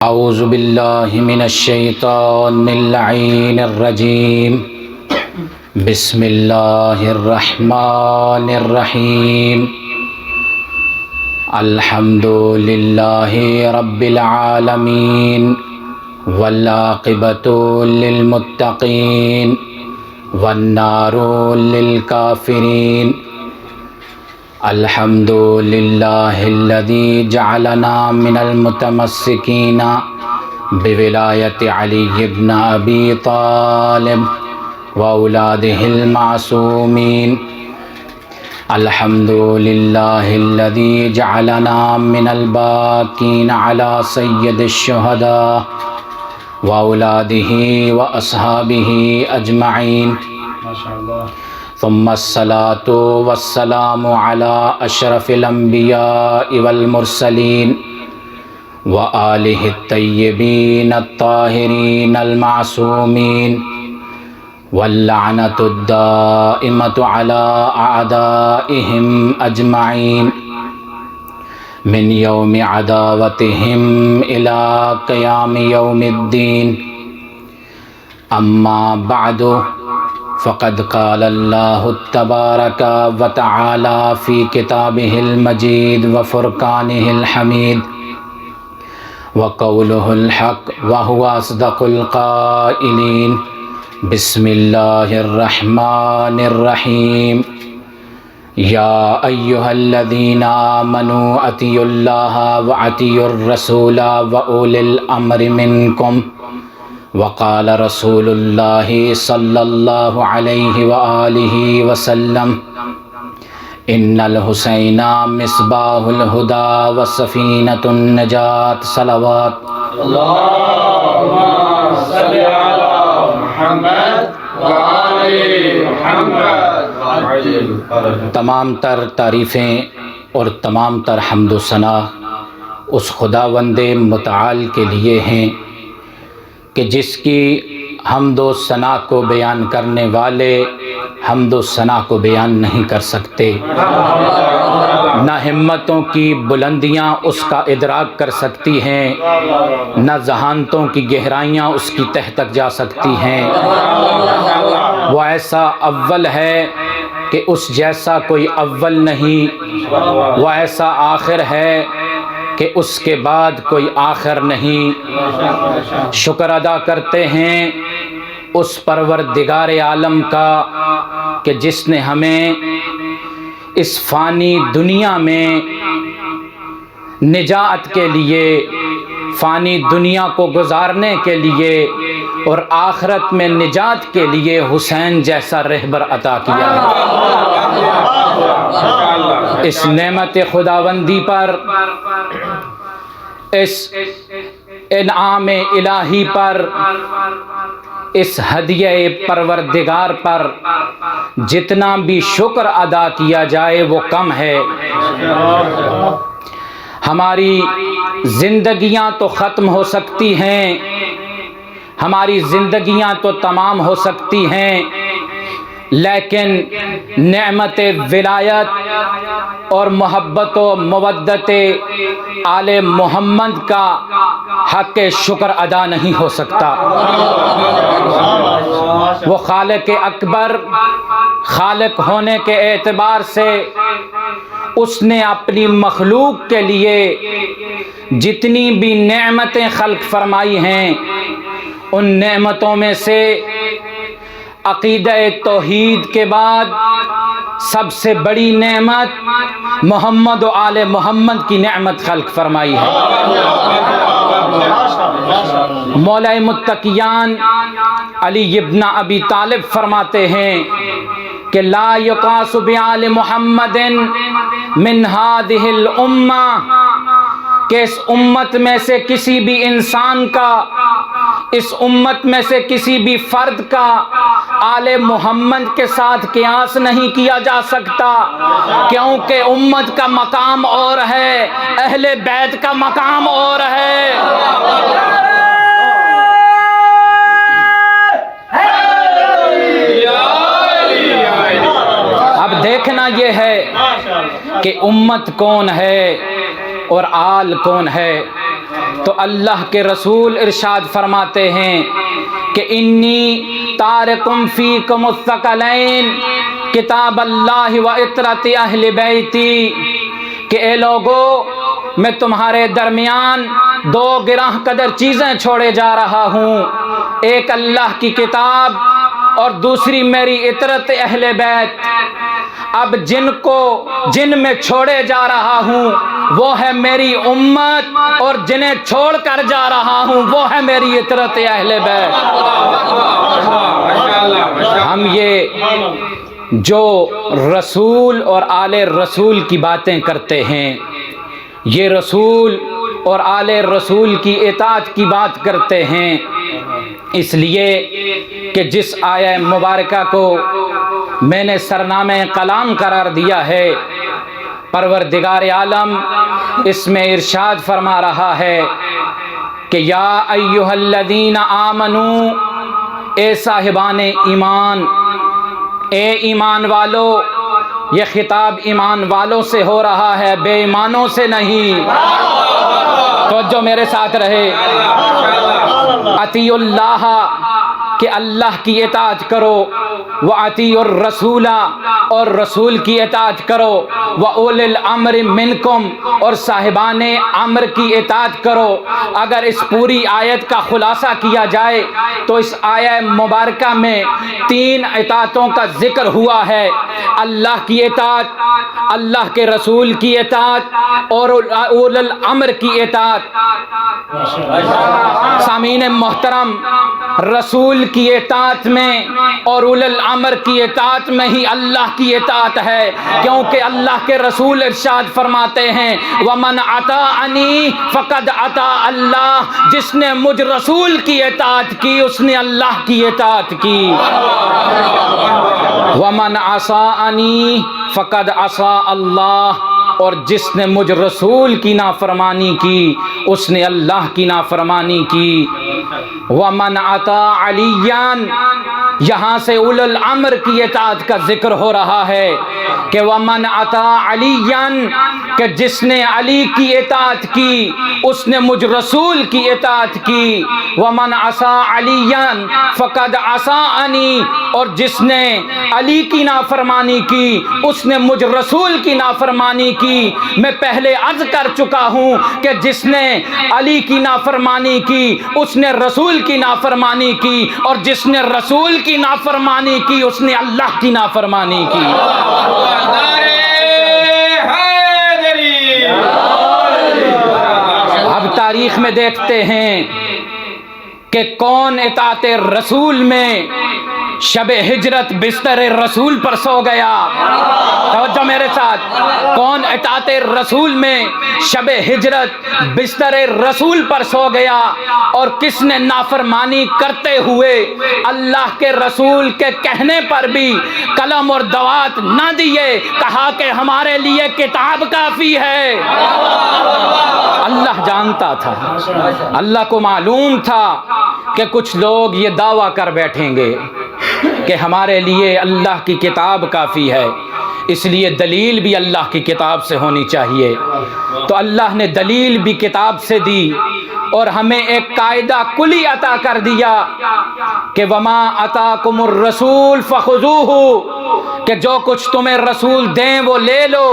اعوذ باللہ من الشیطان اللعین الرجیم بسم اللہ الرحمن الرحیم الحمد للہ رب العالمین والعاقبۃ للمتقین والنار للکافرین الحمد للہ الذی جعلنا من المتمسکین بولایت علی بن ابی طالب واولادہ المعصومین الحمد للہ الذی جعلنا من الباکین علی سید الشہداء واولادہ واصحابہ اجمعین ثم الصلاة والسلام على أشرف الأنبياء والمرسلين وآله الطيبين الطاهرين المعصومين واللعنة الدائمة على أعدائهم أجمعين من يوم عداوتهم إلى قيام يوم الدين أما بعد فقد قال الله تبارك وتعالى في كتابه المجيد وفرقانه الحميد وقوله الحق وهو أصدق القائلين بسم الله الرحمن الرحيم يا أيها الذين آمنوا أطيعوا الله وأطيعوا الرسول وأولي الأمر منكم وقال رسول اللہ صلی اللہ علیہ وآلہ وسلم ان الحسین مصباح الہدی وسفینۃ النجاۃ صلوات اللہم صلی علی محمد وآل محمد۔ تمام تر تعریفیں اور تمام تر حمد و ثنا اس خداوند متعال کے لیے ہیں کہ جس کی حمد و ثنا کو بیان کرنے والے حمد و ثنا کو بیان نہیں کر سکتے، نہ ہمتوں کی بلندیاں اس کا ادراک کر سکتی ہیں، نہ ذہانتوں کی گہرائیاں اس کی تہ تک جا سکتی ہیں۔ وہ ایسا اول ہے کہ اس جیسا کوئی اول نہیں، وہ ایسا آخر ہے کہ اس کے بعد کوئی آخر نہیں۔ شکر ادا کرتے ہیں اس پروردگار عالم کا کہ جس نے ہمیں اس فانی دنیا میں نجات کے لیے، فانی دنیا کو گزارنے کے لیے اور آخرت میں نجات کے لیے حسین جیسا رہبر عطا کیا ہے۔ اس نعمت خداوندی پر، اس انعام الہی پر، اس ہدیہ پروردگار پر جتنا بھی شکر ادا کیا جائے وہ کم ہے۔ ہماری زندگیاں تو ختم ہو سکتی ہیں، ہماری زندگیاں تو تمام ہو سکتی ہیں، لیکن نعمت ولایت اور محبت و مودت آل محمد کا حق شکر ادا نہیں ہو سکتا۔ وہ خالق اکبر، خالق ہونے کے اعتبار سے اس نے اپنی مخلوق کے لیے جتنی بھی نعمتیں خلق فرمائی ہیں، ان نعمتوں میں سے عقیدہ توحید کے بعد سب سے بڑی نعمت محمد و آل محمد کی نعمت خلق فرمائی ہے۔ مولا متقیان علی ابن ابی طالب فرماتے ہیں کہ لا یقاس بآل محمد من هذه الامہ، کہ اس امت میں سے کسی بھی انسان کا، اس امت میں سے کسی بھی فرد کا آل محمد کے ساتھ قیاس نہیں کیا جا سکتا، کیونکہ امت کا مقام اور ہے، اہل بیت کا مقام اور ہے۔ اب دیکھنا یہ ہے کہ امت کون ہے اور آل کون ہے۔ تو اللہ کے رسول ارشاد فرماتے ہیں کہ انی تارکم فیکم الثقلین کتاب اللہ و عطرت اہل بیتی، کہ اے لوگو میں تمہارے درمیان دو گراں قدر چیزیں چھوڑے جا رہا ہوں، ایک اللہ کی کتاب اور دوسری میری عطرت اہل بیت۔ اب جن میں چھوڑے جا رہا ہوں وہ ہے میری امت، اور جنہیں چھوڑ کر جا رہا ہوں وہ ہے میری عطرت اہل بیت۔ ہم یہ جو رسول اور آل رسول کی باتیں کرتے ہیں، یہ رسول اور آل رسول کی اطاعت کی بات کرتے ہیں، اس لیے کہ جس آیہ مبارکہ کو میں نے سرنامہ کلام قرار دیا ہے، پروردگار عالم اس میں ارشاد فرما رہا ہے کہ یا ایھا الذین آمنو، اے صاحبان ایمان، اے ایمان والو۔ یہ خطاب ایمان والوں سے ہو رہا ہے، بے ایمانوں سے نہیں۔ توجہ میرے ساتھ رہے۔ اطیعوا اللہ، کہ اللہ کی اطاعت کرو، وَأَطِیعُوا الرَّسُولَ، اور رسول کی اطاعت کرو، وَأُولِي الْأَمْرِ مِنْکُمْ، اور صاحبان امر کی اطاعت کرو۔ اگر اس پوری آیت کا خلاصہ کیا جائے تو اس آیہ مبارکہ میں 3 اطاعتوں کا ذکر ہوا ہے، اللہ کی اطاعت، اللہ کے رسول کی اطاعت اور اولی الامر کی اطاعت۔ سامعین محترم، رسول کی اطاعت میں اور اولی الامر کی اطاعت میں ہی اللہ کی اطاعت ہے، کیونکہ اللہ کے رسول ارشاد فرماتے ہیں وَمَنْ أَطَاعَنِي فَقَدْ أَطَاعَ اللَّهُ، جس نے مجھ رسول کی اطاعت کی اس نے اللہ کی اطاعت کی۔ وَمَنْ عَصَانِي فَقَدْ عَصَىٰ اللَّهُ، اور جس نے مجھ رسول کی نافرمانی کی اس نے اللہ کی نافرمانی کی۔ وَمَنْ أَطَاعَ عَلِيًّا، یہاں سے اولو الامر کی اطاعت کا ذکر ہو رہا ہے کہ وَمَنْ أَطَاعَ عَلِيًّا، کہ جس نے علی کی اطاعت کی اس نے مجھ رسول کی اطاعت کی۔ وَمَنْ عَصَىٰ عَلِيًّا فَقَدْ عَصَانِي، اور جس نے علی کی نافرمانی کی اس نے مجھ رسول کی نافرمانی کی۔ میں پہلے عرض کر چکا ہوں کہ جس نے علی کی نافرمانی کی اس نے رسول کی نافرمانی کی، اور جس نے رسول کی نافرمانی کی اس نے اللہ کی نافرمانی کی۔ اب تاریخ میں دیکھتے ہیں کہ کون اطاعت رسول میں شب ہجرت بستر رسول پر سو گیا۔ توجہ میرے ساتھ، کون اطاعت رسول میں شب ہجرت بستر رسول پر سو گیا، اور کس نے نافرمانی کرتے ہوئے اللہ کے رسول کے کہنے پر بھی قلم اور دوات نہ دیے، کہا کہ ہمارے لیے کتاب کافی ہے۔ اللہ جانتا تھا، اللہ کو معلوم تھا کہ کچھ لوگ یہ دعویٰ کر بیٹھیں گے کہ ہمارے لیے اللہ کی کتاب کافی ہے، اس لیے دلیل بھی اللہ کی کتاب سے ہونی چاہیے۔ تو اللہ نے دلیل بھی کتاب سے دی اور ہمیں ایک قاعدہ کلی عطا کر دیا کہ وما آتاکم الرسول فخذوہ، کہ جو کچھ تمہیں رسول دیں وہ لے لو،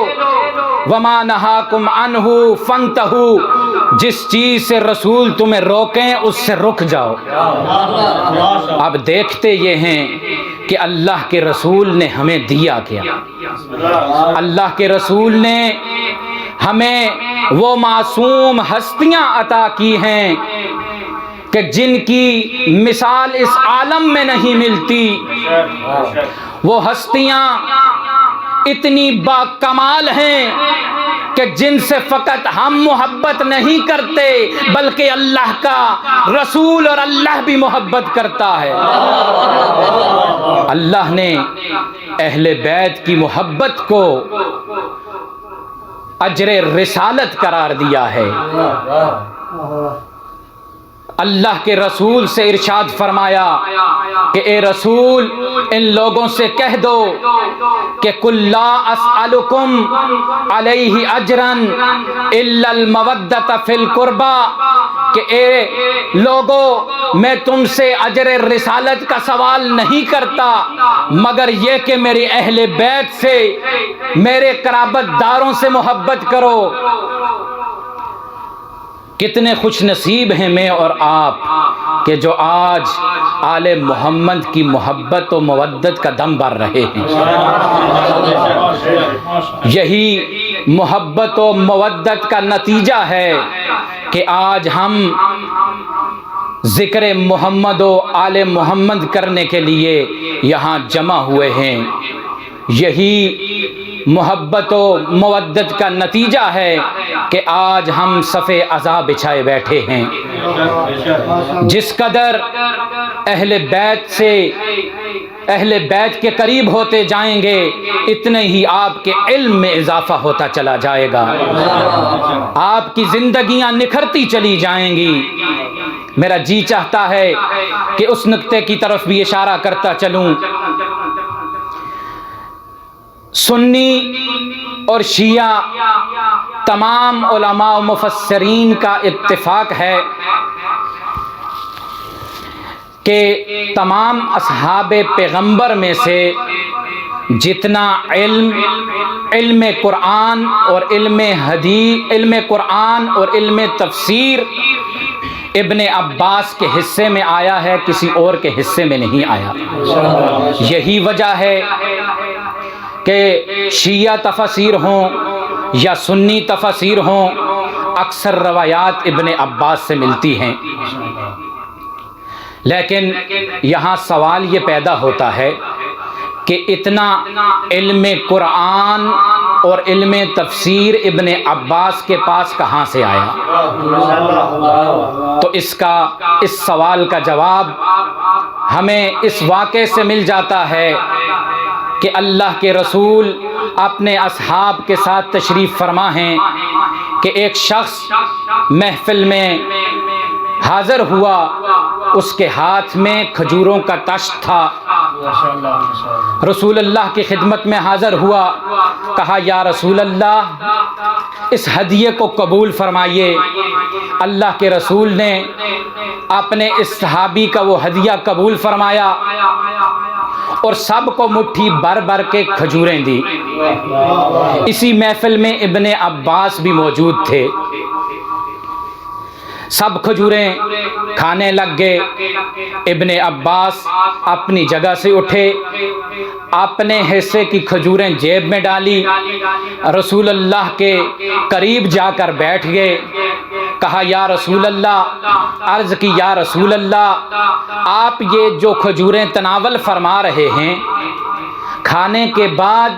وما نہاکم عنہ فانتہوا، جس چیز سے رسول تمہیں روکیں اس سے رک جاؤ۔ اب دیکھتے یہ ہیں کہ اللہ کے رسول نے ہمیں دیا کیا۔ اللہ کے رسول نے ہمیں وہ معصوم ہستیاں عطا کی ہیں کہ جن کی مثال اس عالم میں نہیں ملتی۔ وہ ہستیاں اتنی با کمال ہیں کہ جن سے فقط ہم محبت نہیں کرتے بلکہ اللہ کا رسول اور اللہ بھی محبت کرتا ہے۔ اللہ نے اہل بیت کی محبت کو اجر رسالت قرار دیا ہے۔ اللہ کے رسول سے ارشاد فرمایا کہ اے رسول ان لوگوں سے کہہ دو کہ قل لا اسألکم علیہ اجرا الا المودۃ فی القربى، کہ اے لوگو میں تم سے اجر رسالت کا سوال نہیں کرتا مگر یہ کہ میری اہل بیت سے، میرے قرابت داروں سے محبت کرو۔ کتنے خوش نصیب ہیں میں اور آپ کہ جو آج آل محمد کی محبت و مودت کا دم بھر رہے ہیں۔ یہی محبت و مودت کا نتیجہ ہے کہ آج ہم ذکر محمد و آل محمد کرنے کے لیے یہاں جمع ہوئے ہیں۔ یہی محبت و مودت کا نتیجہ ہے کہ آج ہم صف عزا بچھائے بیٹھے ہیں۔ جس قدر اہل بیت سے، اہل بیت کے قریب ہوتے جائیں گے اتنے ہی آپ کے علم میں اضافہ ہوتا چلا جائے گا، آپ کی زندگیاں نکھرتی چلی جائیں گی۔ میرا جی چاہتا ہے کہ اس نقطے کی طرف بھی اشارہ کرتا چلوں۔ سنی اور شیعہ تمام علماء و مفسرین کا اتفاق ہے کہ تمام اصحاب پیغمبر میں سے جتنا علم قرآن اور علم حدیث، علم قرآن اور علم تفسیر ابن عباس کے حصے میں آیا ہے، کسی اور کے حصے میں نہیں آیا۔ یہی وجہ ہے کہ شیعہ تفاسیر ہوں یا سنی تفاسیر ہوں، اکثر روایات ابن عباس سے ملتی ہیں۔ لیکن یہاں سوال یہ پیدا ہوتا ہے کہ اتنا علم قرآن اور علم تفسیر ابن عباس کے پاس کہاں سے آیا؟ تو اس سوال کا جواب ہمیں اس واقعے سے مل جاتا ہے کہ اللہ کے رسول اپنے اصحاب کے ساتھ تشریف فرما ہیں کہ ایک شخص محفل میں حاضر ہوا، اس کے ہاتھ میں کھجوروں کا تشت تھا۔ رسول اللہ کی خدمت میں حاضر ہوا، کہا یا رسول اللہ اس ہدیے کو قبول فرمائیے۔ اللہ کے رسول نے اپنے اس صحابی کا وہ ہدیہ قبول فرمایا اور سب کو مٹھی بھر بھر کے کھجوریں دی۔ اسی محفل میں ابن عباس بھی موجود تھے۔ سب کھجوریں کھانے لگ گئے۔ ابن عباس اپنی جگہ سے اٹھے، اپنے حصے کی کھجوریں جیب میں ڈالی، رسول اللہ کے قریب جا کر بیٹھ گئے۔ کہا یا رسول اللہ، عرض کی یا رسول اللہ آپ یہ جو کھجوریں تناول فرما رہے ہیں کھانے کے بعد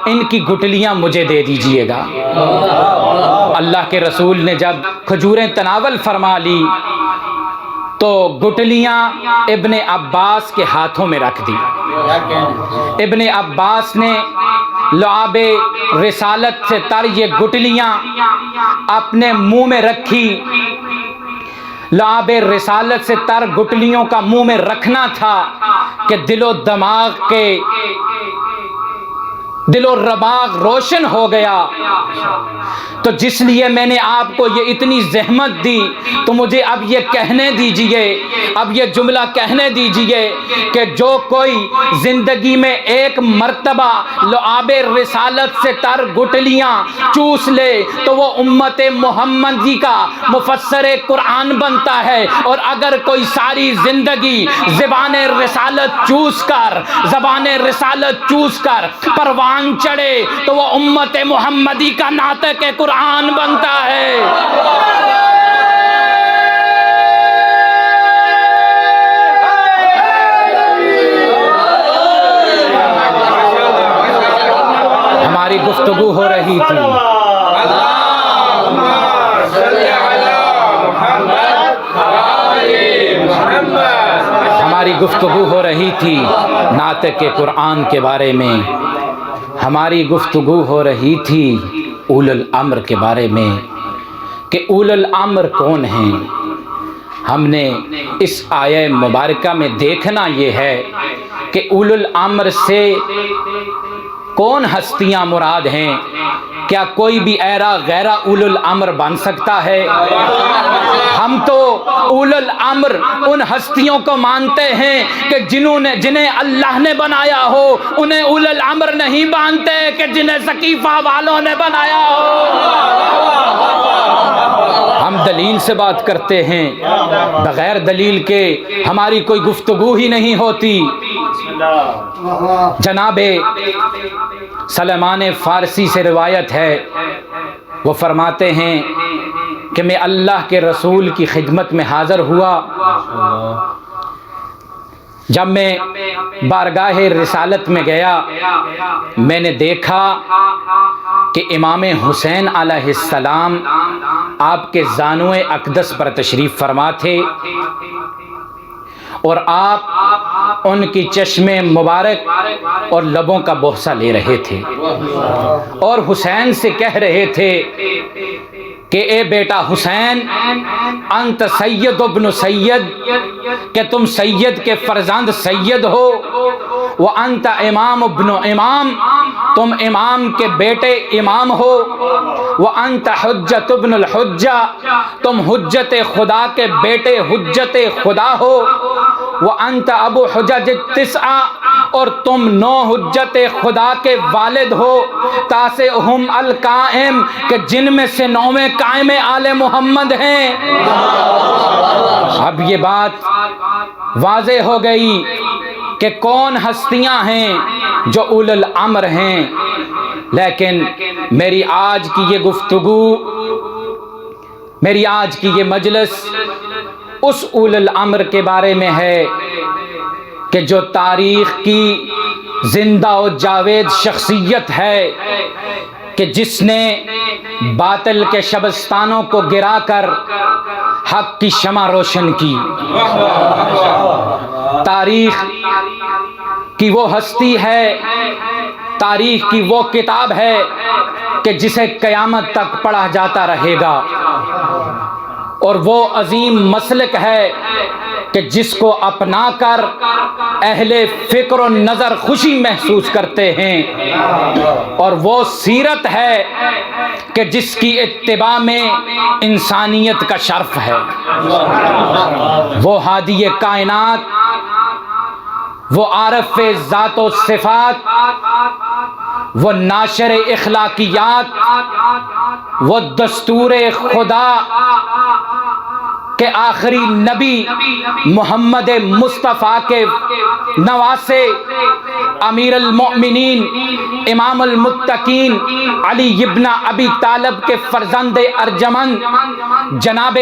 ان کی گٹلیاں مجھے دے دیجئے گا۔ اللہ کے رسول نے جب کھجوریں تناول فرما لی تو گٹلیاں ابن عباس کے ہاتھوں میں رکھ دی۔ ابن عباس نے لعاب رسالت سے تر یہ گٹلیاں اپنے منہ میں رکھی۔ لعاب رسالت سے تر گٹلیوں کا منہ میں رکھنا تھا کہ دل و دماغ کے دل و دماغ روشن ہو گیا۔ تو جس لیے میں نے آپ کو یہ اتنی زحمت دی تو مجھے اب یہ کہنے دیجئے، اب یہ جملہ کہنے دیجئے کہ جو کوئی زندگی میں ایک مرتبہ لعاب رسالت سے تر گٹلیاں چوس لے تو وہ امت محمدی کا مفسر قرآن بنتا ہے، اور اگر کوئی ساری زندگی زبان رسالت چوس کر پروان چڑھے تو وہ امت محمدی کا ناطق قرآن بنتا ہے۔ ہماری گفتگو ہو رہی تھی، ہماری گفتگو ہو رہی تھی ناطق قرآن کے بارے میں، ہماری گفتگو ہو رہی تھی اول الامر کے بارے میں کہ اول الامر کون ہیں۔ ہم نے اس آیہ مبارکہ میں دیکھنا یہ ہے کہ اول الامر سے کون ہستیاں مراد ہیں کیا کوئی بھی ایرا غیرہ اول الامر بن سکتا ہے؟ ہم تو اول الامر ان ہستیوں کو مانتے ہیں کہ جنہیں اللہ نے بنایا ہو، انہیں اول الامر نہیں مانتے کہ جنہیں سقیفہ والوں نے بنایا ہو۔ ہم دلیل سے بات کرتے ہیں، بغیر دلیل کے ہماری کوئی گفتگو ہی نہیں ہوتی۔ جناب سلمان فارسی سے روایت ہے، وہ فرماتے ہیں کہ میں اللہ کے رسول کی خدمت میں حاضر ہوا۔ جب میں بارگاہ رسالت میں گیا، میں نے دیکھا کہ امام حسین علیہ السلام آپ کے زانوئے اقدس پر تشریف فرما تھے، اور آپ ان کی چشم مبارک اور لبوں کا بوسہ لے رہے تھے، اور حسین سے کہہ رہے تھے کہ اے بیٹا حسین، انت سید ابن سید، کہ تم سید کے فرزند سید ہو، وانت امام ابن امام، تم امام کے بیٹے امام ہو، وانت حجت ابن الحجہ، تم حجت خدا کے بیٹے حجت خدا ہو، وانت ابو حجج التسعہ، اور تم 9 حجت خدا کے والد ہو، تاسعہم القائم، کہ جن میں سے 9ویں قائم آل محمد ہیں۔ اب یہ بات واضح ہو گئی کہ کون ہستیاں ہیں جو اول الامر ہیں، لیکن میری آج کی یہ گفتگو، میری آج کی یہ مجلس اس اول الامر کے بارے میں ہے کہ جو تاریخ کی زندہ و جاوید شخصیت ہے، کہ جس نے باطل کے شبستانوں کو گرا کر حق کی شمع روشن کی۔ تاریخ کی وہ ہستی ہے، تاریخ کی وہ کتاب ہے کہ جسے قیامت تک پڑھا جاتا رہے گا، اور وہ عظیم مسلک ہے کہ جس کو اپنا کر اہل فکر و نظر خوشی محسوس کرتے ہیں، اور وہ سیرت ہے کہ جس کی اتباع میں انسانیت کا شرف ہے۔ وہ ہادی کائنات، وہ عارف ذات و صفات، وہ ناشر اخلاقیات، وہ دستور خدا کہ آخری نبی محمد مصطفیٰ کے نواسے، امیر المؤمنین امام المتقین علی ابن ابی طالب کے فرزند ارجمند جناب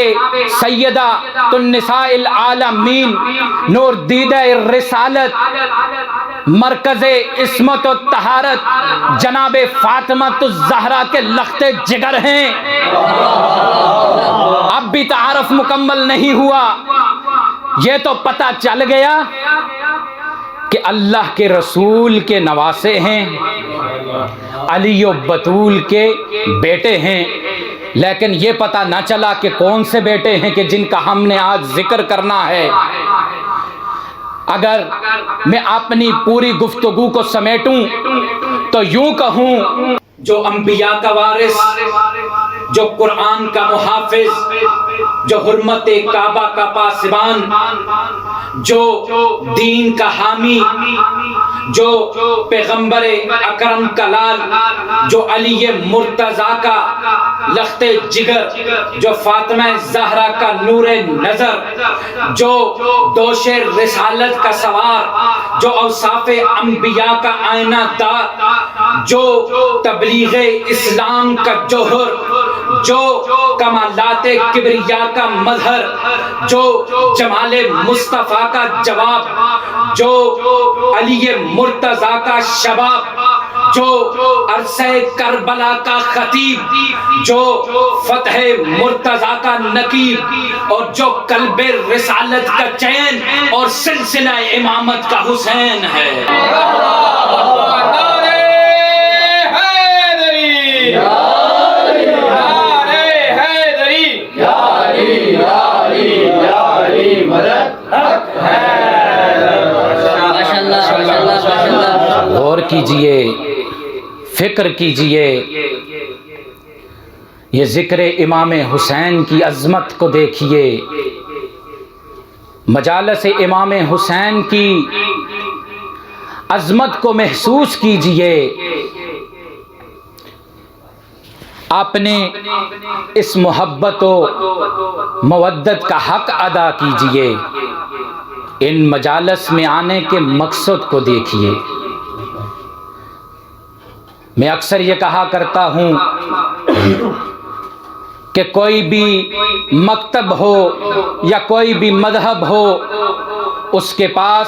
سیدہ النساء العالمین، نور دیدہ رسالت، مرکز عصمت و طہارت، جناب فاطمہ الزہرا کے لخت جگر ہیں۔ اب بھی تعارف مکمل نہیں ہوا، یہ تو پتہ چل گیا کہ اللہ کے رسول کے نواسے ہیں، علی و بطول کے بیٹے ہیں، لیکن یہ پتہ نہ چلا کہ کون سے بیٹے ہیں کہ جن کا ہم نے آج ذکر کرنا ہے۔ اگر میں اپنی پوری گفتگو کو سمیٹوں تو یوں کہوں، جو انبیاء کا وارث، جو قرآن کا محافظ، جو حرمت کعبہ کا پاسبان، جو دین کا حامی، جو پیغمبر اکرم کا لال، جو علی مرتضیٰ کا لخت جگر، جو فاطمہ زہرا کا نور نظر، جو دوش رسالت کا سوار، جو اوصاف انبیاء کا آئینہ دار، جو تبلیغ اسلام کا جوہر، جو کمالات کبریا کا مظہر، جو جمال مصطفیٰ کا جواب، جو علی مرتضیٰ کا شباب، جو عرصہ کربلا کا خطیب، جو فتح مرتضیٰ کا نقیب، اور جو قلب رسالت کا چین اور سلسلہ امامت کا حسین ہے۔ غور کیجئے، فکر کیجئے یہ ذکر امام حسین کی عظمت کو دیکھیے، مجالس امام حسین کی عظمت کو محسوس کیجئے، آپ نے اس محبت و مودت کا حق ادا کیجئے، ان مجالس میں آنے کے مقصد کو دیکھیے۔ میں اکثر یہ کہا کرتا ہوں کہ کوئی بھی مکتب ہو یا کوئی بھی مذہب ہو، اس کے پاس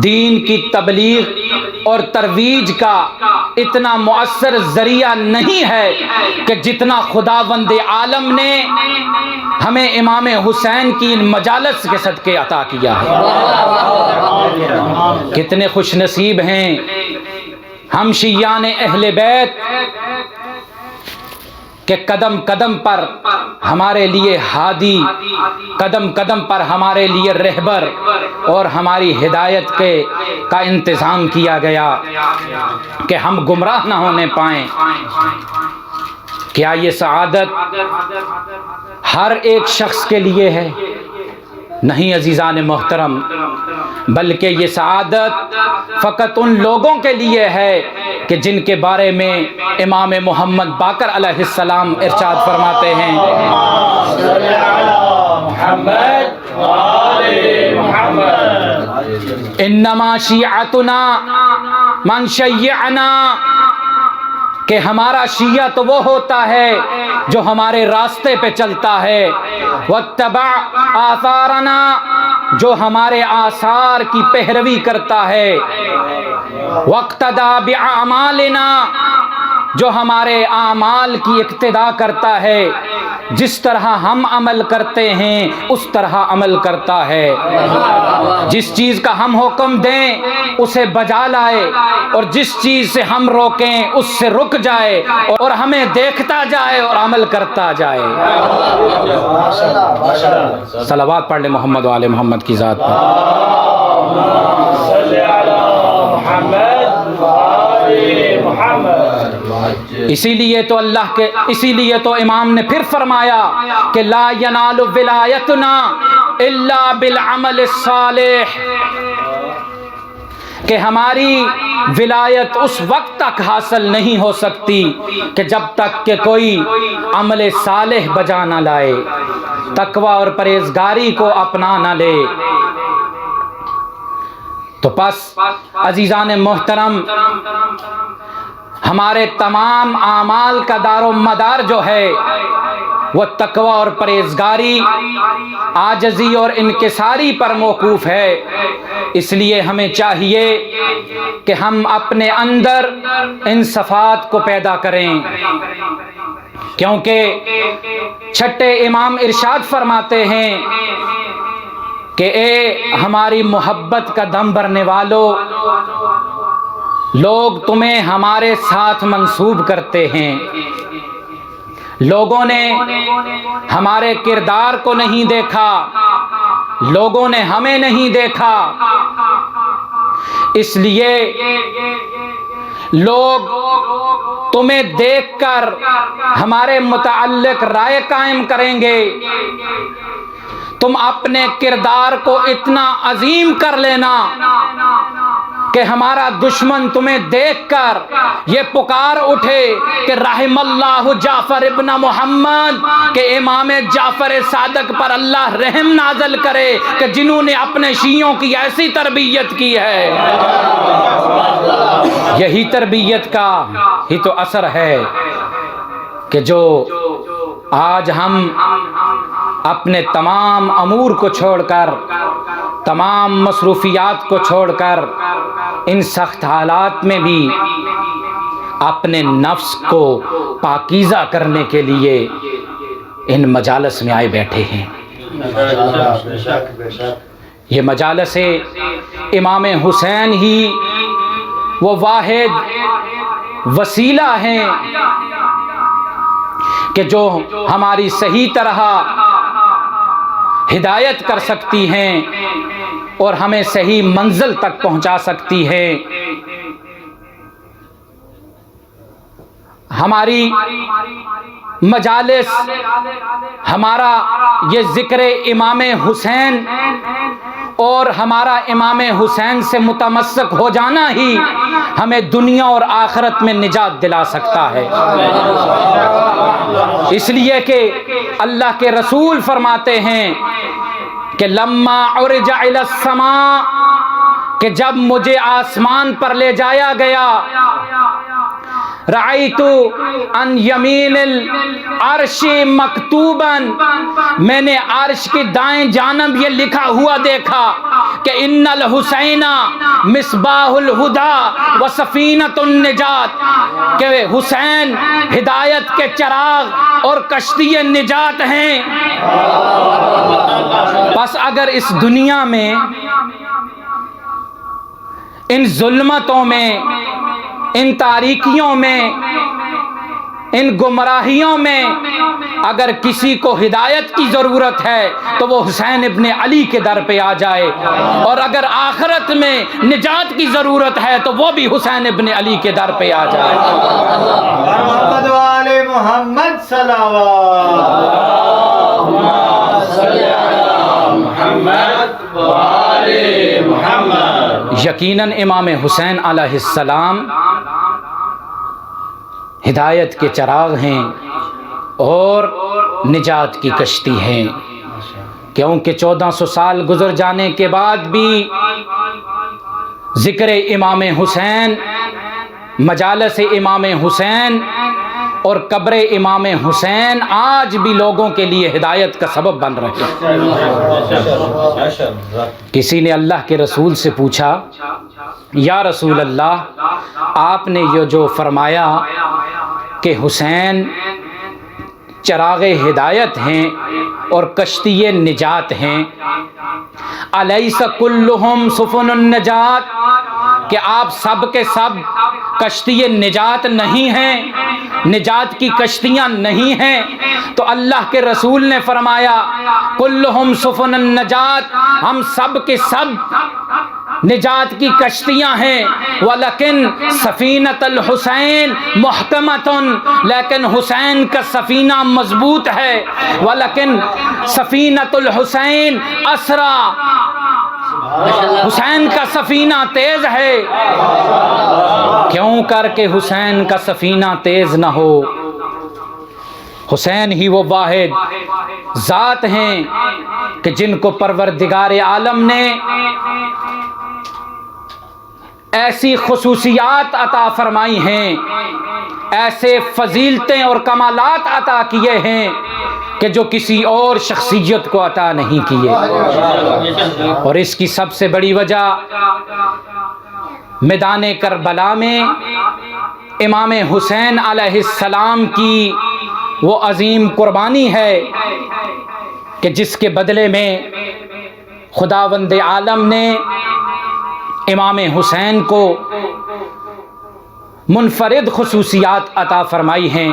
دین کی تبلیغ اور ترویج کا اتنا مؤثر ذریعہ نہیں ہے کہ جتنا خداوند عالم نے ہمیں امام حسین کی ان مجالس کے صدقے عطا کیا ہے۔ کتنے خوش نصیب ہیں ہم شیعان اہل بیت کہ قدم قدم پر ہمارے لیے ہادی، قدم قدم پر ہمارے لیے رہبر اور ہماری ہدایت کا انتظام کیا گیا کہ ہم گمراہ نہ ہونے پائیں۔ کیا یہ سعادت ہر ایک شخص کے لیے ہے؟ نہیں عزیزان محترم، بلکہ یہ سعادت فقط ان لوگوں کے لیے ہے کہ جن کے بارے میں امام محمد باقر علیہ السلام ارشاد فرماتے ہیں، انما شیعتنا من شیعنا، کہ ہمارا شیعہ تو وہ ہوتا ہے جو ہمارے راستے پہ چلتا ہے، واتبع آثارنا، جو ہمارے آثار کی پیروی کرتا ہے، واقتدى باعمالنا، جو ہمارے اعمال کی اقتداء کرتا ہے، جس طرح ہم عمل کرتے ہیں اس طرح عمل کرتا ہے، جس چیز کا ہم حکم دیں اسے بجا لائے اور جس چیز سے ہم روکیں اس سے رک جائے اور ہمیں دیکھتا جائے اور عمل کرتا جائے۔ صلوات پڑھ لیں محمد و آل محمد کی ذات پر۔ اسی لیے تو امام نے پھر فرمایا کہ لا ینال ولایتنا الا بالعمل الصالح، کہ ہماری ولایت اس وقت تک حاصل نہیں ہو سکتی کہ جب تک کہ کوئی عمل صالح بجا نہ لائے، تقوی اور پرہیزگاری کو اپنا نہ لے۔ تو پس عزیزان محترم، ہمارے تمام اعمال کا دار و مدار جو ہے وہ تقوی اور پرہیزگاری، عاجزی اور انکساری پر موقوف ہے۔ اس لیے ہمیں چاہیے کہ ہم اپنے اندر ان صفات کو پیدا کریں، کیونکہ چھٹے امام ارشاد فرماتے ہیں کہ اے ہماری محبت کا دم بھرنے والو، لوگ تمہیں ہمارے ساتھ منسوب کرتے ہیں، لوگوں نے ہمارے کردار کو نہیں دیکھا، لوگوں نے ہمیں نہیں دیکھا، اس لیے لوگ تمہیں دیکھ کر ہمارے متعلق رائے قائم کریں گے۔ تم اپنے کردار کو اتنا عظیم کر لینا کہ ہمارا دشمن تمہیں دیکھ کر یہ پکار اٹھے کہ رحم اللہ جعفر ابن محمد، کہ امام جعفر صادق پر اللہ رحم نازل کرے کہ جنہوں نے اپنے شیعوں کی ایسی تربیت کی ہے۔ یہی تربیت کا ہی تو اثر ہے کہ جو آج ہم اپنے تمام امور کو چھوڑ کر، تمام مصروفیات کو چھوڑ کر، ان سخت حالات میں بھی اپنے نفس کو پاکیزہ کرنے کے لیے ان مجالس میں آئے بیٹھے ہیں۔ یہ مجالس امام حسین ہی وہ واحد وسیلہ ہیں کہ جو ہماری صحیح طرح ہدایت کر سکتی ہیں اور ہمیں صحیح منزل تک پہنچا سکتی ہے۔ ہماری مجالس، ہمارا یہ ذکر امام حسین اور ہمارا امام حسین سے متمسک ہو جانا ہی ہمیں دنیا اور آخرت میں نجات دلا سکتا ہے۔ اس لیے کہ اللہ کے رسول فرماتے ہیں کہ لما عرج الی السماء، کہ جب مجھے آسمان پر لے جایا گیا، رأیت ان یمین العرش مکتوبا، میں نے عرش کی دائیں جانب یہ لکھا ہوا دیکھا کہ ان الحسین مصباح الہدی و سفینۃ النجات، کہ حسین ہدایت کے چراغ اور کشتی نجات ہیں۔ بس اگر اس دنیا میں ان ظلمتوں میں، ان تاریکیوں میں، ان گمراہیوں میں اگر کسی کو ہدایت کی ضرورت ہے تو وہ حسین ابن علی کے در پہ آ جائے، اور اگر آخرت میں نجات کی ضرورت ہے تو وہ بھی حسین ابن علی کے در پہ آ جائے۔ محمد والے محمد یقیناً امام حسین علیہ السلام ہدایت کے چراغ ہیں اور نجات کی کشتی ہیں، کیونکہ 1400 سال گزر جانے کے بعد بھی ذکر امام حسین، مجالس امام حسین اور قبر امام حسین آج بھی لوگوں کے لیے ہدایت کا سبب بن رہے ہیں۔ کسی نے اللہ کے رسول سے پوچھا، یا رسول اللہ، آپ نے یہ جو فرمایا کہ حسین چراغ ہدایت ہیں اور کشتی نجات ہیں، الیس کلہم سفن النجات، کہ آپ سب کے سب کشتی نجات نہیں ہیں، نجات کی کشتیاں نہیں ہیں؟ تو اللہ کے رسول نے فرمایا کلہم سفن النجات، ہم سب کے سب نجات کی کشتیاں ہیں، ولیکن سفینۃ الحسین محکمۃ، لیکن حسین کا سفینہ مضبوط ہے، ولیکن سفینۃ الحسین اسرا، حسین کا سفینہ تیز ہے۔ کیوں کر کے حسین کا سفینہ تیز نہ ہو؟ حسین ہی وہ واحد ذات ہیں کہ جن کو پروردگار عالم نے ایسی خصوصیات عطا فرمائی ہیں، ایسے فضیلتیں اور کمالات عطا کیے ہیں کہ جو کسی اور شخصیت کو عطا نہیں کیے۔ اور اس کی سب سے بڑی وجہ میدان کربلا میں امام حسین علیہ السلام کی وہ عظیم قربانی ہے کہ جس کے بدلے میں خداوند عالم نے امام حسین کو منفرد خصوصیات عطا فرمائی ہیں،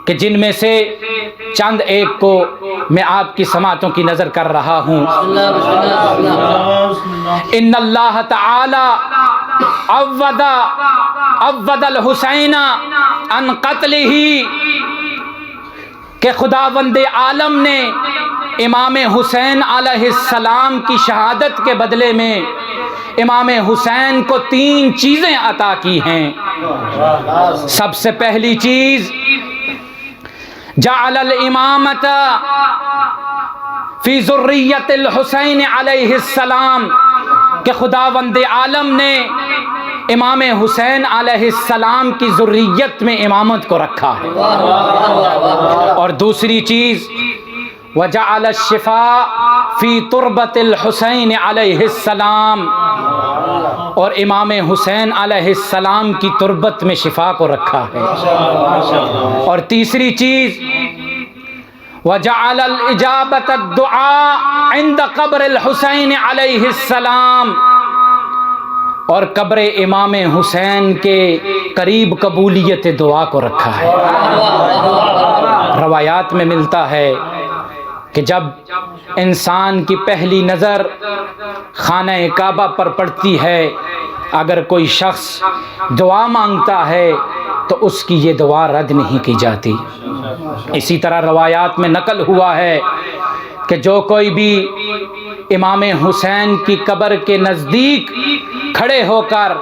کہ جن میں سے چند ایک کو میں آپ کی سماعتوں کی نظر کر رہا ہوں۔ ان اللہ تعالی عوض الحسین عن قتلہ، کہ خداوند عالم نے امام حسین علیہ السلام کی شہادت کے بدلے میں امام حسین کو 3 چیزیں عطا کی ہیں۔ سب سے پہلی چیز جعل الامامت فی ذریت الحسین علیہ السلام، کہ خداوند عالم نے امام حسین علیہ السلام کی ذریت میں امامت کو رکھا ہے۔ اور دوسری چیز وجعل الشفاء فی تربت الحسین علیہ السلام، اور امام حسین علیہ السلام کی تربت میں شفا کو رکھا ہے۔ اور تیسری چیز وجعل الاجابۃ الدعاء عند قبر الحسین علیہ السلام، اور قبر امام حسین کے قریب قبولیت دعا کو رکھا ہے۔ روایات میں ملتا ہے کہ جب انسان کی پہلی نظر خانہ کعبہ پر پڑتی ہے، اگر کوئی شخص دعا مانگتا ہے تو اس کی یہ دعا رد نہیں کی جاتی۔ اسی طرح روایات میں نقل ہوا ہے کہ جو کوئی بھی امام حسین کی قبر کے نزدیک کھڑے ہو کر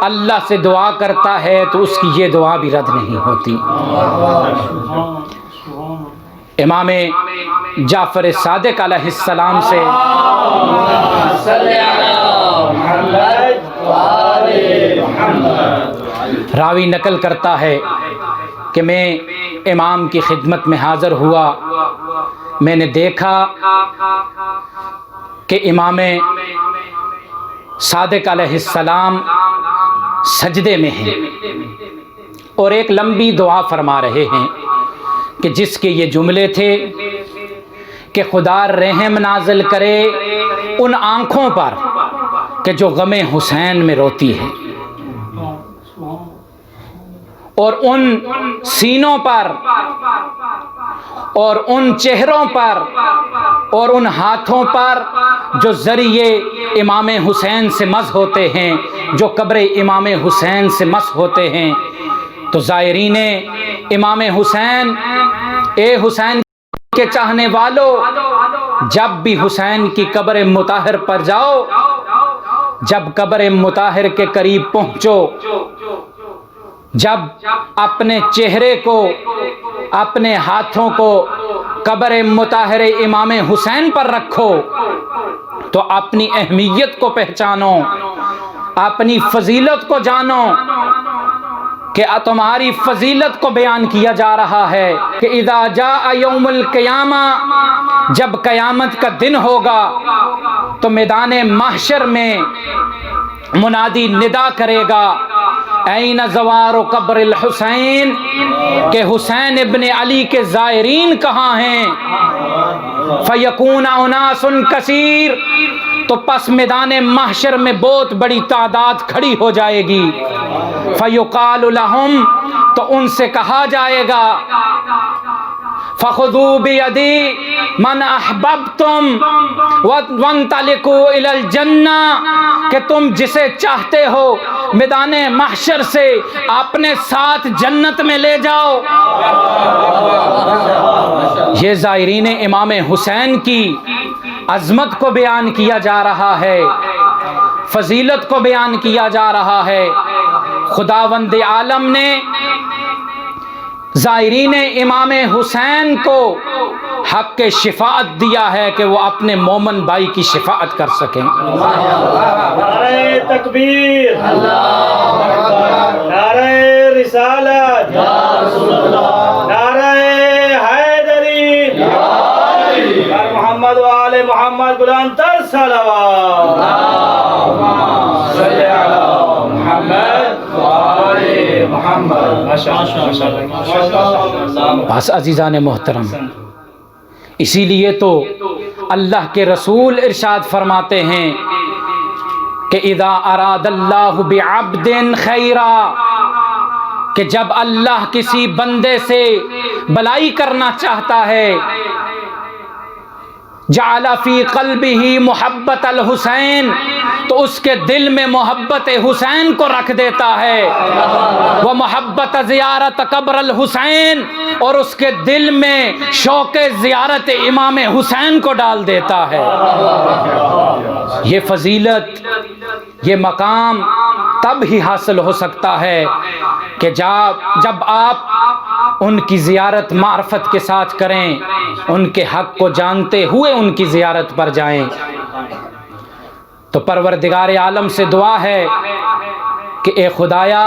اللہ سے دعا کرتا ہے تو اس کی یہ دعا بھی رد نہیں ہوتی۔ امام جعفر صادق علیہ السلام سے راوی نقل کرتا ہے کہ میں امام کی خدمت میں حاضر ہوا، میں نے دیکھا کہ امام صادق علیہ السلام سجدے میں ہیں اور ایک لمبی دعا فرما رہے ہیں کہ جس کے یہ جملے تھے کہ خدا رحم نازل کرے ان آنکھوں پر کہ جو غم حسین میں روتی ہے، اور ان سینوں پر اور ان چہروں پر اور ان ہاتھوں پر جو ذریعے امام حسین سے مس ہوتے ہیں، جو قبر امام حسین سے مس ہوتے ہیں۔ تو زائرین امام حسین، اے حسین کے چاہنے والوں، جب بھی حسین کی قبر مطہر پر جاؤ، جب قبر مطہر کے قریب پہنچو، جب اپنے چہرے کو، اپنے ہاتھوں کو قبر مطہر امام حسین پر رکھو تو اپنی اہمیت کو پہچانو، اپنی فضیلت کو جانو کہ تمہاری فضیلت کو بیان کیا جا رہا ہے کہ اذا جاء یوم القیامہ، جب قیامت کا دن ہوگا تو میدان محشر میں منادی ندا کرے گا، این زوار قبر الحسین، کہ حسین ابن علی کے زائرین کہاں ہیں؟ فیکون اناس کثیر، تو پس میدان محشر میں بہت بڑی تعداد کھڑی ہو جائے گی۔ فیقال لہم، تو ان سے کہا جائے گا، فخذوا بیدی من احببتم وانطلقوا الی الجنہ، کہ تم جسے چاہتے ہو میدان محشر سے اپنے ساتھ جنت میں لے جاؤ۔ یہ زائرین امام حسین کی عظمت کو بیان کیا جا رہا ہے، فضیلت کو بیان کیا جا رہا ہے۔ خداوند عالم نے زائرین امام حسین کو حق شفاعت دیا ہے کہ وہ اپنے مومن بھائی کی شفاعت کر سکیں۔ نعرہ تکبیر، نعرہ رسالت، نعرہ حیدری، بر محمد و آل محمد بلند تر صلوات۔ صلی علی محمد و آل محمد۔ بس عزیزان محترم، اسی لیے تو اللہ کے رسول ارشاد فرماتے ہیں کہ اذا اراد اللہ بعبد خیرا، کہ جب اللہ کسی بندے سے بلائی کرنا چاہتا ہے، جعل فی قلبہ محبت الحسین، تو اس کے دل میں محبت حسین کو رکھ دیتا ہے، وہ محبت زیارت قبر الحسین، اور اس کے دل میں شوق زیارت امام حسین کو ڈال دیتا ہے۔ یہ فضیلت، یہ مقام تب ہی حاصل ہو سکتا ہے کہ جب آپ ان کی زیارت معرفت کے ساتھ کریں، ان کے حق کو جانتے ہوئے ان کی زیارت پر جائیں۔ تو پروردگار عالم سے دعا ہے کہ اے خدایا،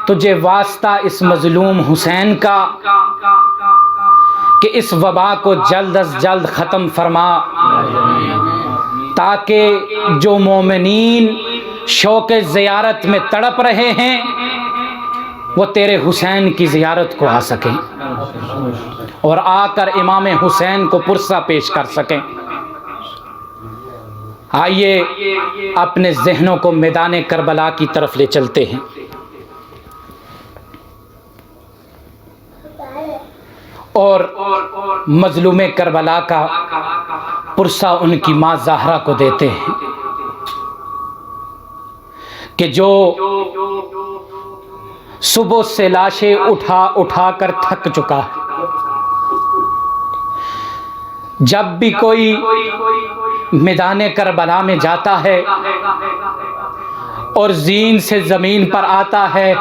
تجھے واسطہ اس مظلوم حسین کا کہ اس وبا کو جلد از جلد ختم فرما، تاکہ جو مومنین شوق زیارت میں تڑپ رہے ہیں وہ تیرے حسین کی زیارت کو آ سکیں اور آ کر امام حسین کو پرسہ پیش کر سکیں۔ آئیے اپنے ذہنوں کو میدان کربلا کی طرف لے چلتے ہیں، اور مظلوم کربلا کا پرسہ ان کی ماں زہرا کو دیتے ہیں کہ جو صبح سے لاشیں اٹھا اٹھا کر تھک چکا ہے۔ جب بھی کوئی میدان کربلا میں جاتا ہے اور زین سے زمین پر آتا ہے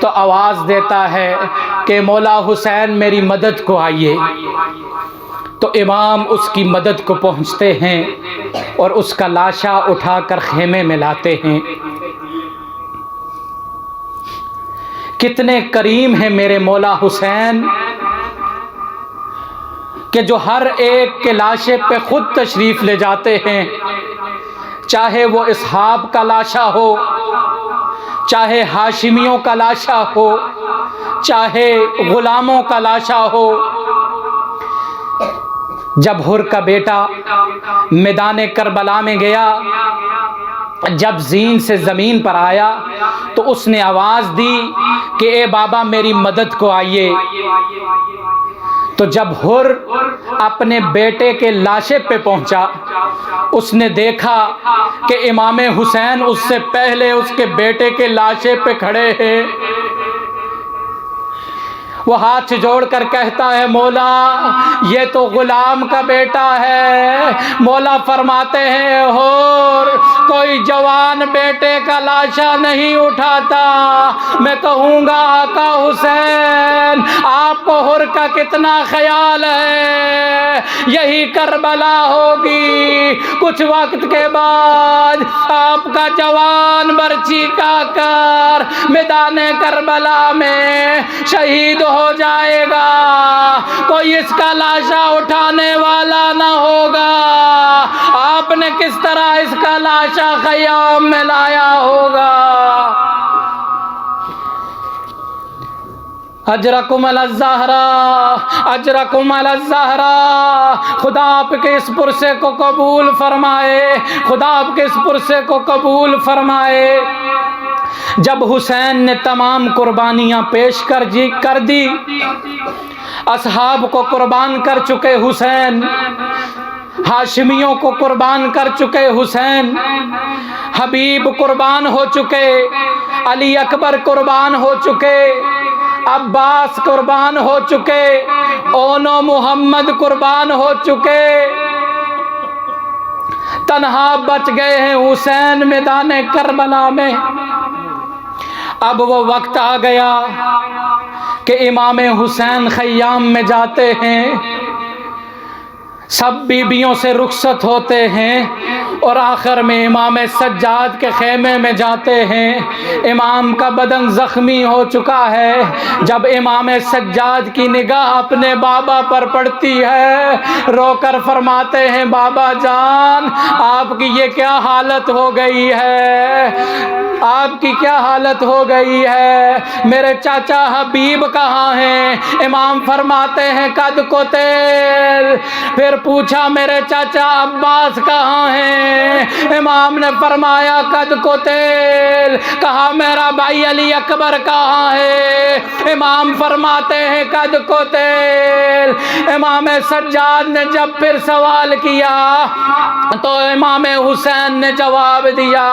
تو آواز دیتا ہے کہ مولا حسین میری مدد کو آئیے، تو امام اس کی مدد کو پہنچتے ہیں اور اس کا لاشا اٹھا کر خیمے میں لاتے ہیں۔ کتنے کریم ہیں میرے مولا حسین کہ جو ہر ایک کے لاشے پہ خود تشریف لے جاتے ہیں، چاہے وہ اصحاب کا لاشا ہو، چاہے ہاشمیوں کا لاشا ہو، چاہے غلاموں کا لاشا ہو۔ جب حر کا بیٹا میدان کربلا میں گیا، جب زین سے زمین پر آیا تو اس نے آواز دی کہ اے بابا میری مدد کو آئیے۔ تو جب حر اپنے بیٹے کے لاشے پہ پہنچا، اس نے دیکھا کہ امام حسین اس سے پہلے اس کے بیٹے کے لاشے پہ کھڑے ہیں۔ وہ ہاتھ جوڑ کر کہتا ہے مولا یہ تو غلام کا بیٹا ہے۔ مولا فرماتے ہیں حر کوئی جوان بیٹے کا لاشا نہیں اٹھاتا، میں کہوں گا آقا حسین آپ کو حر کا کتنا خیال ہے، یہی کربلا ہوگی، کچھ وقت کے بعد آپ کا جوان برچی کا کر میدان کربلا میں شہید ہو جائے گا، کوئی اس کا لاشا اٹھانے والا نہ ہوگا۔ آپ نے کس طرح اس کا لاشا خیام میں لایا ہوگا؟ اجرکم علی الزہرا، اجرکم علی الزہرا۔ خدا آپ کے اس پرسے کو قبول فرمائے، خدا آپ کے اس پرسے کو قبول فرمائے۔ جب حسین نے تمام قربانیاں پیش کر دی، اصحاب کو قربان کر چکے حسین، ہاشمیوں کو قربان کر چکے حسین، حبیب قربان ہو چکے، علی اکبر قربان ہو چکے، عباس قربان ہو چکے، اونو محمد قربان ہو چکے، تنہا بچ گئے ہیں حسین میدان کربلا میں۔ اب وہ وقت آ گیا کہ امام حسین خیام میں جاتے ہیں، سب بیبیوں سے رخصت ہوتے ہیں اور آخر میں امام سجاد کے خیمے میں جاتے ہیں۔ امام کا بدن زخمی ہو چکا ہے، جب امام سجاد کی نگاہ اپنے بابا پر پڑتی ہے، رو کر فرماتے ہیں بابا جان آپ کی یہ کیا حالت ہو گئی ہے، آپ کی کیا حالت ہو گئی ہے، میرے چاچا حبیب کہاں ہیں؟ امام فرماتے ہیں قد قتل۔ پھر پوچھا میرے چاچا عباس کہاں ہیں؟ امام نے فرمایا قد قتل۔ کہا میرا بھائی علی اکبر کہاں ہے؟ امام فرماتے ہیں قد قتل۔ امام سجاد نے جب پھر سوال کیا تو امام حسین نے جواب دیا۔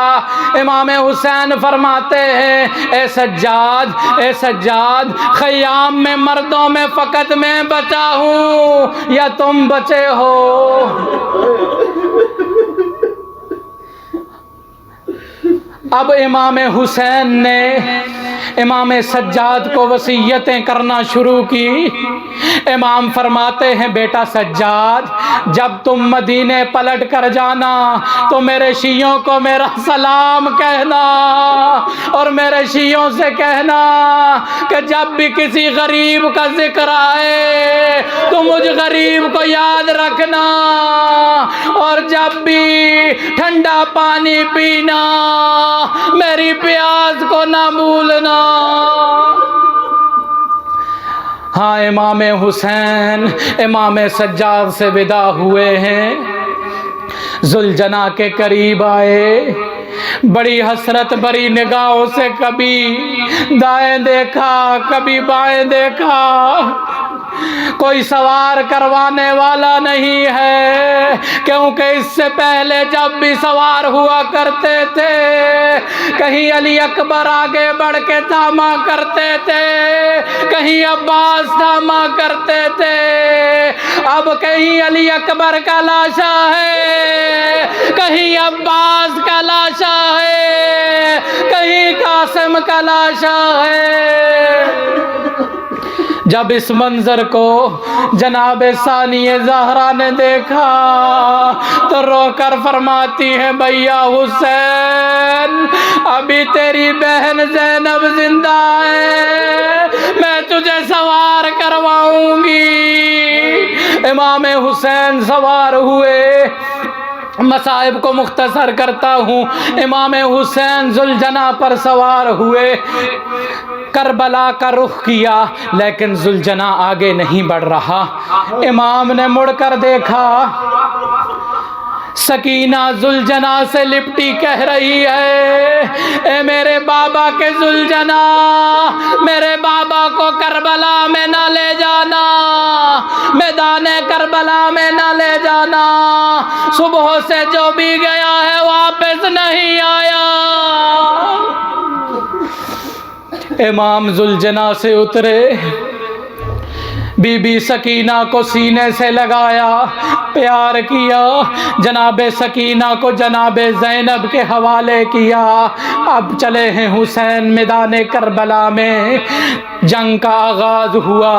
امام حسین فرماتے ہیں اے سجاد خیام میں مردوں میں فقط میں بچا ہوں یا تم بچے ہو؟ اب امام حسین نے امام سجاد کو وصیتیں کرنا شروع کی۔ امام فرماتے ہیں بیٹا سجاد جب تم مدینے پلٹ کر جانا تو میرے شیعوں کو میرا سلام کہنا، اور میرے شیعوں سے کہنا کہ جب بھی کسی غریب کا ذکر آئے تو مجھ غریب کو یاد رکھنا، اور جب بھی ٹھنڈا پانی پینا میری پیاس کو نہ بھولنا۔ ہاں امام حسین امام سجاد سے ودا ہوئے ہیں، ذوالجناح کے قریب آئے، بڑی حسرت بری نگاہوں سے کبھی دائیں دیکھا کبھی بائیں دیکھا، کوئی سوار کروانے والا نہیں ہے، کیونکہ اس سے پہلے جب بھی سوار ہوا کرتے تھے کہیں علی اکبر آگے بڑھ کے تھاما کرتے تھے، کہیں عباس تھاما کرتے تھے، اب کہیں علی اکبر کا لاشا ہے، کہیں عباس کا لاشا ہے، کہیں قاسم کا لاشا ہے۔ جب اس منظر کو جناب ثانیہ زہرا نے دیکھا تو رو کر فرماتی ہے بھیا حسین ابھی تیری بہن زینب زندہ ہے، میں تجھے سوار کرواؤں گی۔ امام حسین سوار ہوئے، مصائب کو مختصر کرتا ہوں، امام حسین ذوالجناح پر سوار ہوئے، کربلا کا رخ کیا، لیکن ذوالجناح آگے نہیں بڑھ رہا۔ امام نے مڑ کر دیکھا، سکینہ ذوالجناح سے لپٹی کہہ رہی ہے اے میرے بابا کے ذوالجناح، میرے بابا کو کربلا میں نہ لے جانا، میدان کربلا میں نہ لے جانا، صبح سے جو بھی گیا ہے واپس نہیں آیا۔ امام ذوالجناح سے اترے، بی بی سکینہ کو سینے سے لگایا، پیار کیا، جناب سکینہ کو جناب زینب کے حوالے کیا۔ اب چلے ہیں حسین میدان کربلا میں، جنگ کا آغاز ہوا،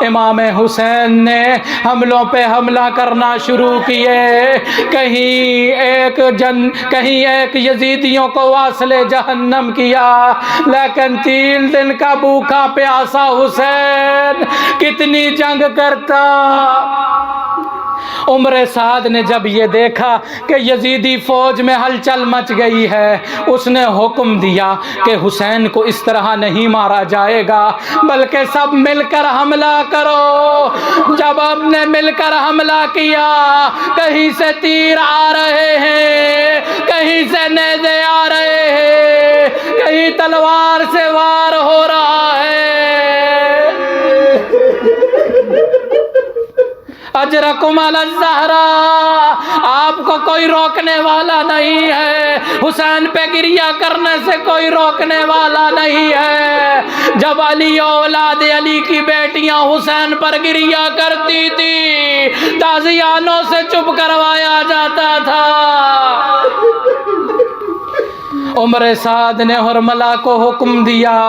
امام حسین نے حملوں پہ حملہ کرنا شروع کیے، کہیں ایک یزیدیوں کو واصل جہنم کیا، لیکن 3 دن کا بھوکا پیاسا حسین کتنی جنگ کرتا۔ عمر سعد نے جب یہ دیکھا کہ یزیدی فوج میں ہلچل مچ گئی ہے، اس نے حکم دیا کہ حسین کو اس طرح نہیں مارا جائے گا بلکہ سب مل کر حملہ کرو۔ جب ہم نے مل کر حملہ کیا، کہیں سے تیر آ رہے ہیں، کہیں سے نیزے آ رہے ہیں، کہیں تلوار سے وار ہو رہا ہے۔ اجرکم علی الزہرا، آپ کو کوئی روکنے والا نہیں ہے، حسین پہ گریہ کرنے سے کوئی روکنے والا نہیں ہے۔ جب علی اولاد علی کی بیٹیاں حسین پر گریہ کرتی تھی، تازیانوں سے چپ کروایا جاتا تھا۔ عمر سعد نے حرملہ کو حکم دیا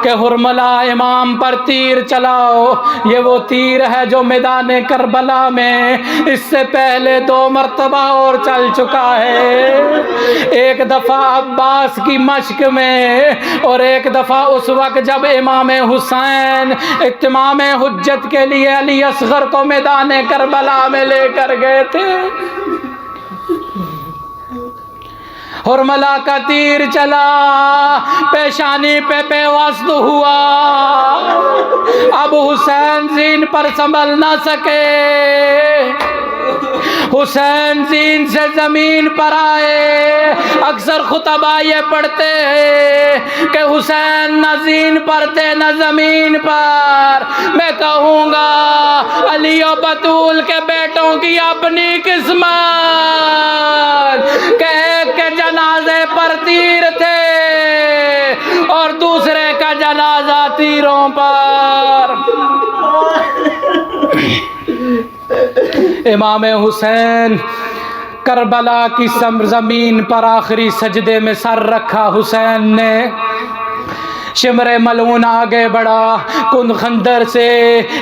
کہ حرملہ امام پر تیر چلاؤ، یہ وہ تیر ہے جو میدان کربلا میں اس سے پہلے 2 مرتبہ اور چل چکا ہے، ایک دفعہ عباس کی مشق میں اور ایک دفعہ اس وقت جب امام حسین اتمام حجت کے لیے علی اصغر کو میدان کربلا میں لے کر گئے تھے۔ حرملہ کا تیر چلا، پیشانی پہ پیوست ہوا، اب حسین زین پر سنبھل نہ سکے، حسین زین سے زمین پر آئے۔ اکثر خطبہ یہ پڑھتے ہیں کہ حسین نہ زین پر تھے نہ زمین پر، میں کہوں گا علی و بطول کے بیٹوں کی اپنی قسمت کہ ایک کے جنازے پر تیر تھے اور دوسرے کا جنازہ تیروں پر۔ امام حسین کربلا کی زمین پر آخری سجدے میں سر رکھا حسین نے، شمر ملعون آگے بڑھا، کن خنجر سے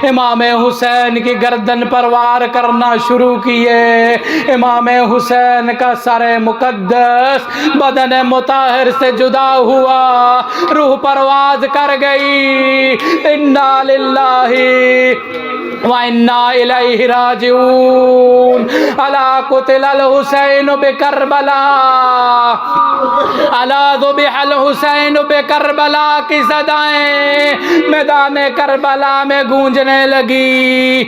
امام حسین کی گردن پر وار کرنا شروع کیے۔ امام حسین کا سر مقدس بدن مطہر سے جدا ہوا، روح پرواز کر گئی۔ انا للہ وَإِنَّا إِلَيْهِ رَاجِعُونَ أَلَا قُتِلَ الْحُسَيْنُ بِكَرْبَلَا، أَلَا ذُبِحَ الْحُسَيْنُ بِكَرْبَلَا کی صدائیں میدان کربلا میں گونجنے لگی۔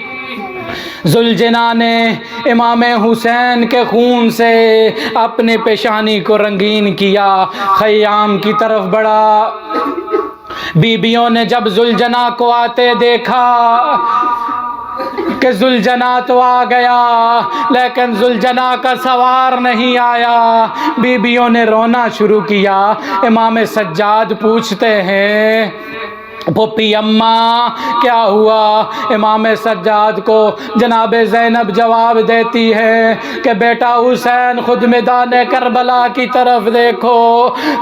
ذوالجناح نے امام حسین کے خون سے اپنے پیشانی کو رنگین کیا، خیام کی طرف بڑھا۔ بیبیوں نے جب ذوالجناح کو آتے دیکھا کہ ذوالجنا تو آ گیا لیکن ذوالجنا کا سوار نہیں آیا۔ بیویوں نے رونا شروع کیا۔ امام سجاد پوچھتے ہیں پھوپھی اماں کیا ہوا؟ امام سجاد کو جناب زینب جواب دیتی ہے کہ بیٹا حسین خود میدان کربلا کی طرف دیکھو،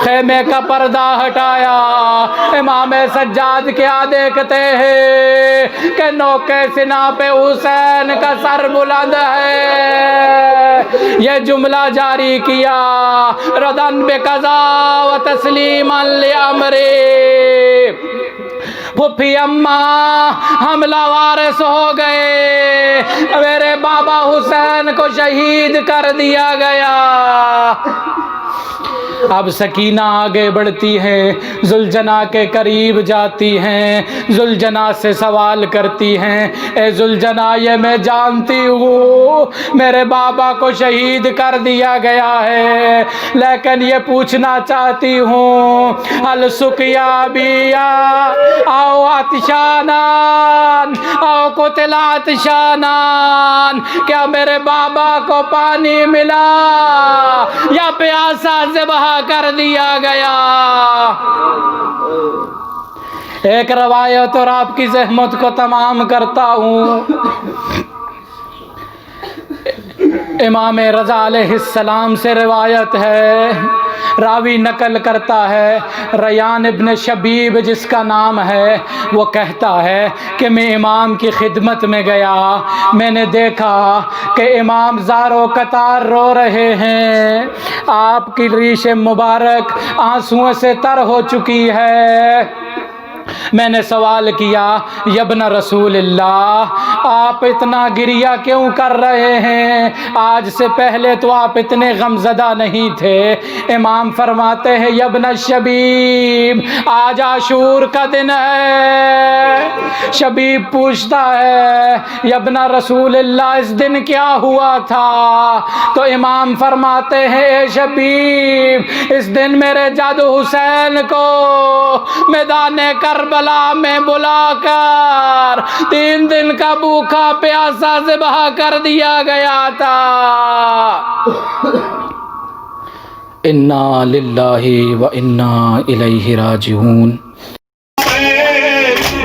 خیمے کا پردہ ہٹایا۔ امام سجاد کیا دیکھتے ہیں کہ نوکے سنا پہ حسین کا سر بلند ہے۔ یہ جملہ جاری کیا ردن بقضا و تسلیما لامری۔ پھوپھی اماں حملہ وارث ہو گئے، میرے بابا حسین کو شہید کر دیا گیا۔ اب سکینہ آگے بڑھتی ہیں، ذوالجنا کے قریب جاتی ہیں، ذوالجنا سے سوال کرتی ہیں اے ذوالجنا یہ میں جانتی ہوں میرے بابا کو شہید کر دیا گیا ہے، لیکن یہ پوچھنا چاہتی ہوں ہل سقیا بیا او عطشانان او قتل عطشانان، کیا میرے بابا کو پانی ملا یا پیاسا ذبح کر دیا گیا؟ ایک روایت اور آپ کی زحمت کو تمام کرتا ہوں۔ امام رضا علیہ السلام سے روایت ہے، راوی نقل کرتا ہے ریان ابن شبیب جس کا نام ہے، وہ کہتا ہے کہ میں امام کی خدمت میں گیا، میں نے دیکھا کہ امام زار و قطار رو رہے ہیں، آپ کی ریش مبارک آنسوؤں سے تر ہو چکی ہے۔ میں نے سوال کیا یابن رسول اللہ آپ اتنا گریہ کیوں کر رہے ہیں؟ آج سے پہلے تو آپ اتنے غمزدہ نہیں تھے۔ امام فرماتے ہیں یابن شبیب آج عاشور کا دن ہے۔ شبیب پوچھتا ہے یابن رسول اللہ اس دن کیا ہوا تھا؟ تو امام فرماتے ہیں اے شبیب اس دن میرے جد حسین کو میدان کربلا میں بلا کر 3 دن کا بھوکا پیاسا ذبح کر دیا گیا تھا۔ انا للہ و انا الیہ راجعون۔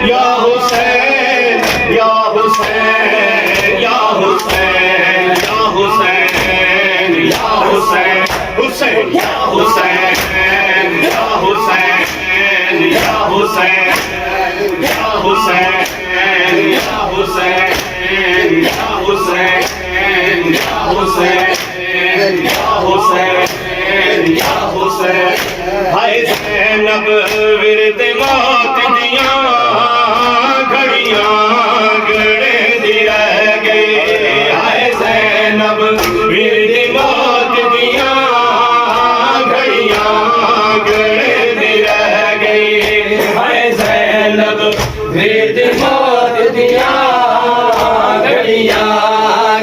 یا حسین یا حسین یا حسین یا حسین یا حسین حسین یا حسین یا حسین یا حسین یا حسین یا حسین یا حسین یا حسین یا حسین یا حسین ہائے زینب ورد موت دیاں گھڑیاں گڑے دی رہ گئی، ہائے زینب ورد موت دیاں گھڑیاں گڑے دی رہ گئی، ہائے زینب ورد موت دیاں گھڑیاں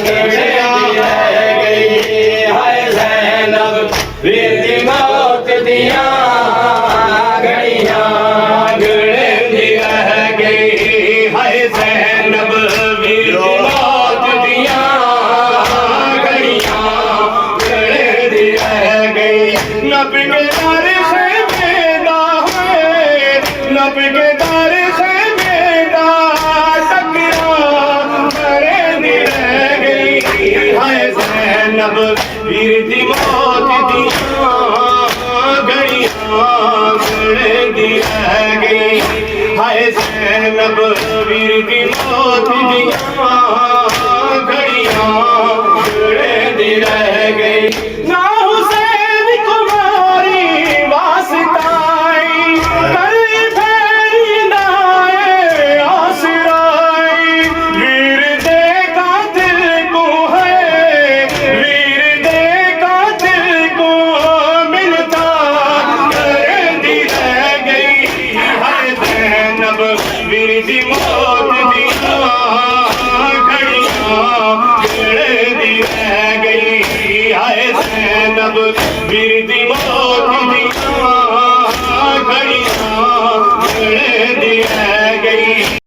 گڑے دی رہ گئی، ہائے زینب ورد موت دیاں گھڑیاں گڑے دی رہ گئی، ہائے زینب ورد موت دیاں گھڑیاں گڑے دی رہ گئی۔ نبی کے در سے میرا ہے، نبی کے در سے میرا ٹکرا گڑے دی رہ گئی، ہائے زینب ورد موت دیاں گھڑیاں گڑے دی رہ گئی، ہائے زینب ورد موت دیاں گھڑیاں گڑے دی رہ گئی۔ نہ حسین تمہاری واسطائی کلی پھیری نائے آسرائی، ویر دے قاتل کو ہے ویر دے قاتل کو ملتا گڑے دی رہ گئی، ہائے زینب ورد موت دیاں گھڑیاں گڑے دی رہ گئی، ہائے زینب ورد